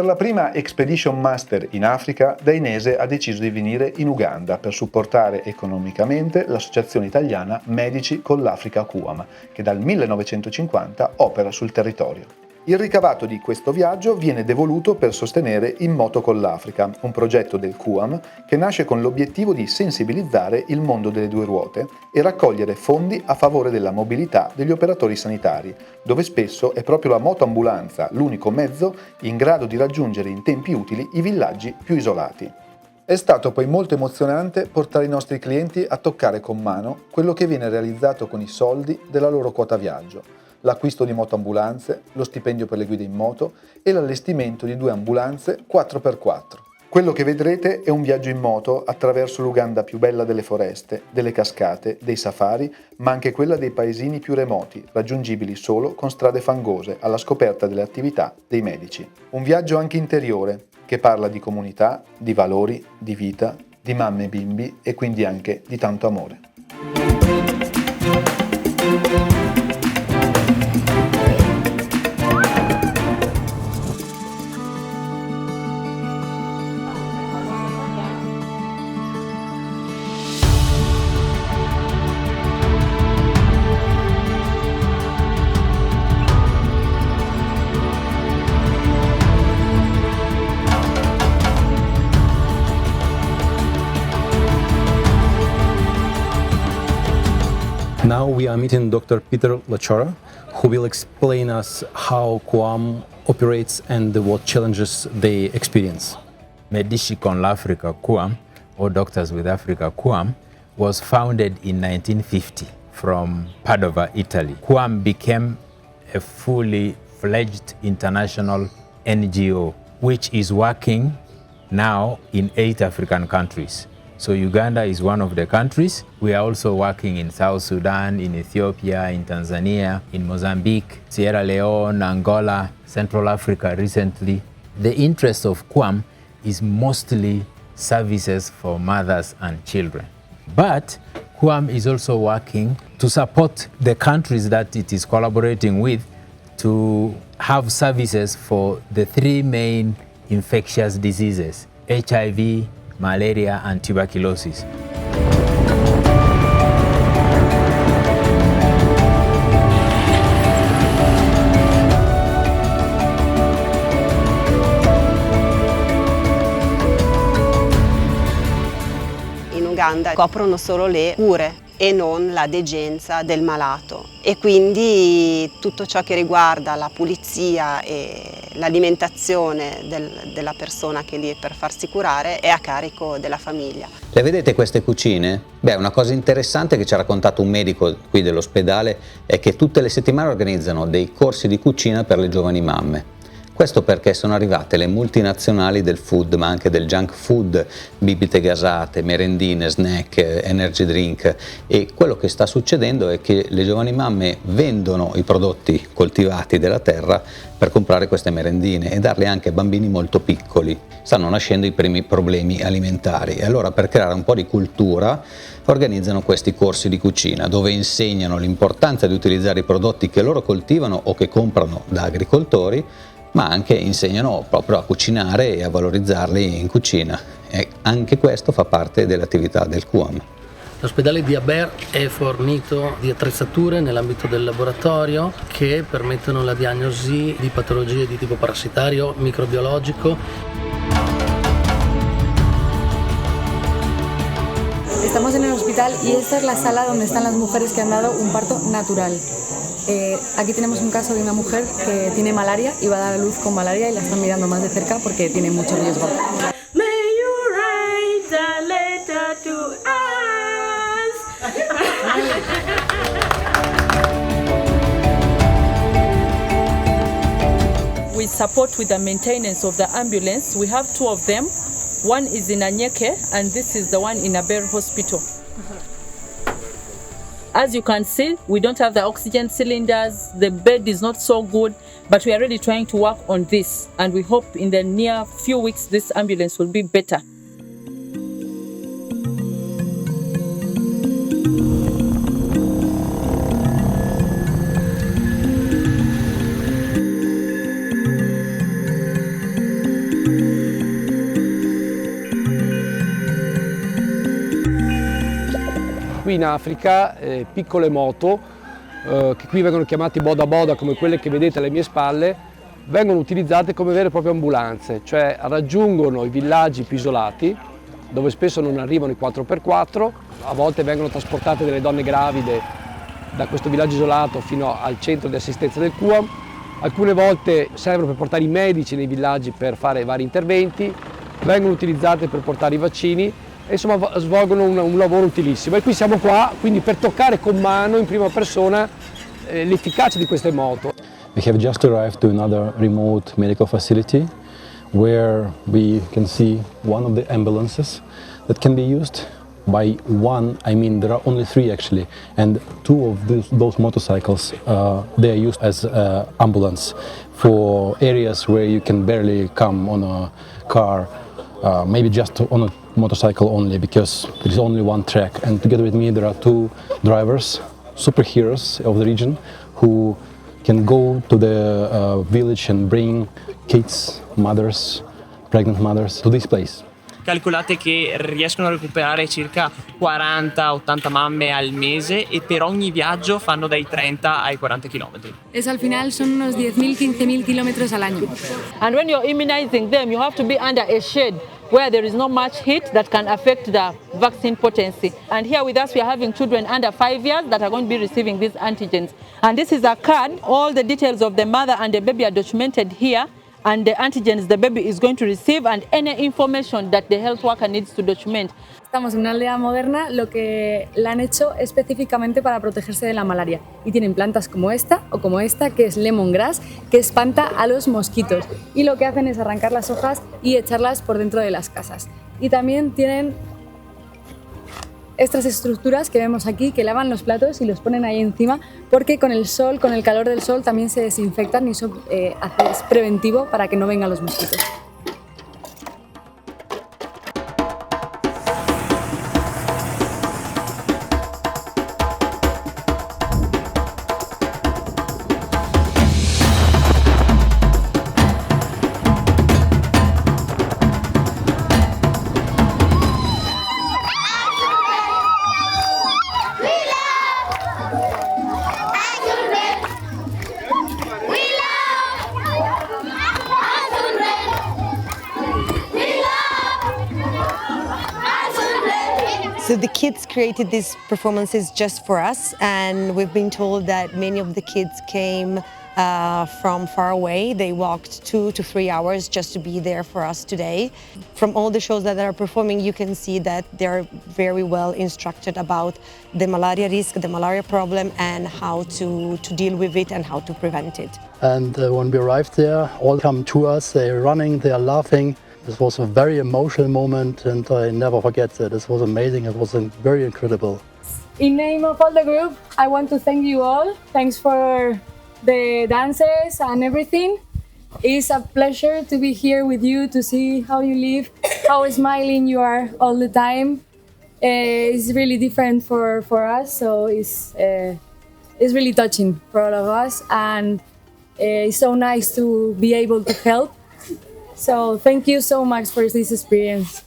la prima Expedition Master in Africa, Dainese ha deciso di venire in Uganda per supportare economicamente l'associazione italiana Medici con l'Africa CUAMM, che dal 1950 opera sul territorio. Il ricavato di questo viaggio viene devoluto per sostenere In Moto con l'Africa, un progetto del CUAMM che nasce con l'obiettivo di sensibilizzare il mondo delle due ruote e raccogliere fondi a favore della mobilità degli operatori sanitari, dove spesso è proprio la motoambulanza l'unico mezzo in grado di raggiungere in tempi utili i villaggi più isolati. È stato poi molto emozionante portare i nostri clienti a toccare con mano quello che viene realizzato con i soldi della loro quota viaggio. L'acquisto di motoambulanze, lo stipendio per le guide in moto e l'allestimento di 2 ambulanze 4x4. Quello che vedrete è un viaggio in moto attraverso l'Uganda più bella delle foreste, delle cascate, dei safari, ma anche quella dei paesini più remoti, raggiungibili solo con strade fangose, alla scoperta delle attività dei medici. Un viaggio anche interiore, che parla di comunità, di valori, di vita, di mamme e bimbi e quindi anche di tanto amore. Now we are meeting Dr. Peter Lachora, who will explain us how CUAMM operates and what challenges they experience. Medici con l'Africa CUAMM, or Doctors with Africa CUAMM, was founded in 1950 from Padova, Italy. CUAMM became a fully fledged international NGO, which is working now in 8 African countries. So Uganda is one of the countries. We are also working in South Sudan, in Ethiopia, in Tanzania, in Mozambique, Sierra Leone, Angola, Central Africa recently. The interest of CUAMM is mostly services for mothers and children. But CUAMM is also working to support the countries that it is collaborating with to have services for the 3 main infectious diseases: HIV, malaria and tuberculosis. In Uganda coprono solo le cure e non la degenza del malato, e quindi tutto ciò che riguarda la pulizia e l'alimentazione della persona che è lì per farsi curare è a carico della famiglia. Le vedete queste cucine? Beh, una cosa interessante che ci ha raccontato un medico qui dell'ospedale è che tutte le settimane organizzano dei corsi di cucina per le giovani mamme. Questo perché sono arrivate le multinazionali del food, ma anche del junk food, bibite gasate, merendine, snack, energy drink, e quello che sta succedendo è che le giovani mamme vendono i prodotti coltivati della terra per comprare queste merendine e darle anche a bambini molto piccoli. Stanno nascendo i primi problemi alimentari e allora, per creare un po' di cultura, organizzano questi corsi di cucina dove insegnano l'importanza di utilizzare i prodotti che loro coltivano o che comprano da agricoltori, ma anche insegnano proprio a cucinare e a valorizzarli in cucina, e anche questo fa parte dell'attività del CUAMM. L'ospedale di Aber è fornito di attrezzature nell'ambito del laboratorio che permettono la diagnosi di patologie di tipo parassitario, microbiologico. Estamos en el hospital y esta es la sala donde están las mujeres que han dado un parto natural. Aquí tenemos un caso de una mujer que tiene malaria y va a dar a luz con malaria y la están mirando más de cerca porque tiene mucho riesgo. May you write a letter to us. We support with the maintenance of the ambulance. We have 2 of them. One is in Anyeke and this is the one in Aber Hospital. As you can see, we don't have the oxygen cylinders, the bed is not so good, but we are really trying to work on this, and we hope in the near few weeks this ambulance will be better. in Africa piccole moto, che qui vengono chiamate boda boda, come quelle che vedete alle mie spalle, vengono utilizzate come vere e proprie ambulanze, cioè raggiungono i villaggi più isolati, dove spesso non arrivano i 4x4, a volte vengono trasportate delle donne gravide da questo villaggio isolato fino al centro di assistenza del CUAMM, alcune volte servono per portare i medici nei villaggi per fare vari interventi, vengono utilizzate per portare i vaccini e insomma svolgono un lavoro utilissimo. E qui siamo qua quindi per toccare con mano in prima persona l'efficacia di queste moto. We have just arrived to another remote medical facility where we can see one of the ambulances that can be used. By one, I mean there are only 3 actually, and 2 of those motorcycles they are used as ambulance for areas where you can barely come on a car, maybe just on a motorcycle only, because there is only one track. And together with me there are 2 drivers, superheroes of the region, who can go to the village and bring kids, mothers, pregnant mothers to this place. Calcolate che riescono a recuperare circa 40-80 mamme al mese e per ogni viaggio fanno dai 30 ai 40 km. Es al final son unos 10.000, 15.000 kilómetros al año. And when you're immunizing them, you have to be under a shade where there is not much heat that can affect the vaccine potency. And here with us we are having children under 5 years that are going to be receiving these antigens. And this is a card. All the details of the mother and the baby are documented here, and the antigens the baby is going to receive and any information that the health worker needs to document. Estamos en una aldea moderna, lo que la han hecho específicamente para protegerse de la malaria. Y tienen plantas como esta o como esta, que es lemongrass, que espanta a los mosquitos. Y lo que hacen es arrancar las hojas y echarlas por dentro de las casas. Y también tienen estas estructuras que vemos aquí, que lavan los platos y los ponen ahí encima, porque con el sol, con el calor del sol, también se desinfectan y eso es preventivo para que no vengan los mosquitos. So the kids created these performances just for us, and we've been told that many of the kids came from far away. They walked 2 to 3 hours just to be there for us today. From all the shows that are performing, you can see that they're very well instructed about the malaria risk, the malaria problem, and how to deal with it and how to prevent it. And when we arrived there, all come to us, they're running, they're laughing. This was a very emotional moment, and I never forget that. This was amazing, it was very incredible. In name of all the group, I want to thank you all. Thanks for the dances and everything. It's a pleasure to be here with you, to see how you live, how smiling you are all the time. It's really different for us, so it's really touching for all of us, and it's so nice to be able to help. So thank you so much for this experience.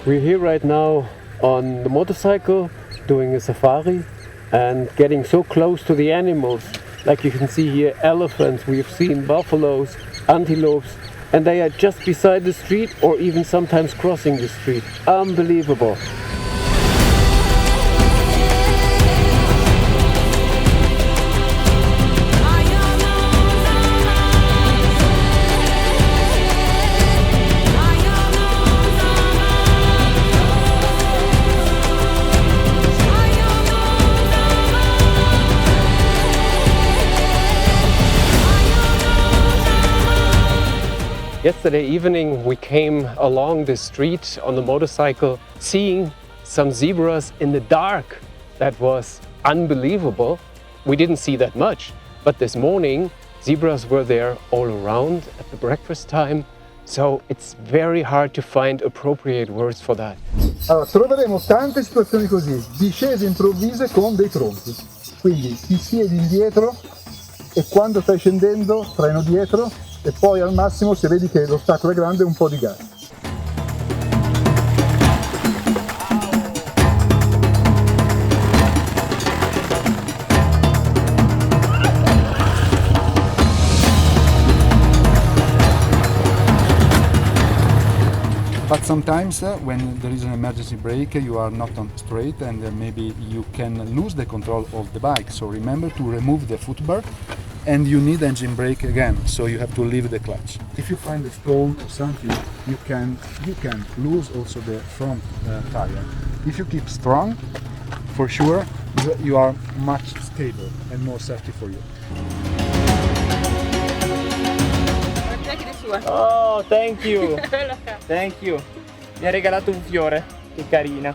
We're here right now on the motorcycle, doing a safari and getting so close to the animals. Like you can see here, elephants, we've seen buffaloes, antelopes, and they are just beside the street or even sometimes crossing the street. Unbelievable. Yesterday evening we came along the street on the motorcycle, seeing some zebras in the dark. That was unbelievable. We didn't see that much, but this morning zebras were there all around at the breakfast time, so it's very hard to find appropriate words for that. Allora, troveremo tante situazioni così, discese improvvise con dei tronchi. Quindi ti siedi indietro e quando stai scendendo freno dietro e poi al massimo, se vedi che l'ostacolo è grande, un po' di gas. But sometimes when there is an emergency brake, you are not on straight and maybe you can lose the control of the bike. So remember to remove the foot bar and you need engine brake again, so you have to leave the clutch. If you find a stone or something, you can lose also the front tire. If you keep strong, for sure, you are much stable and more safety for you. Take this one. Oh, thank you. Thank you. Mi ha regalato un fiore, che carina.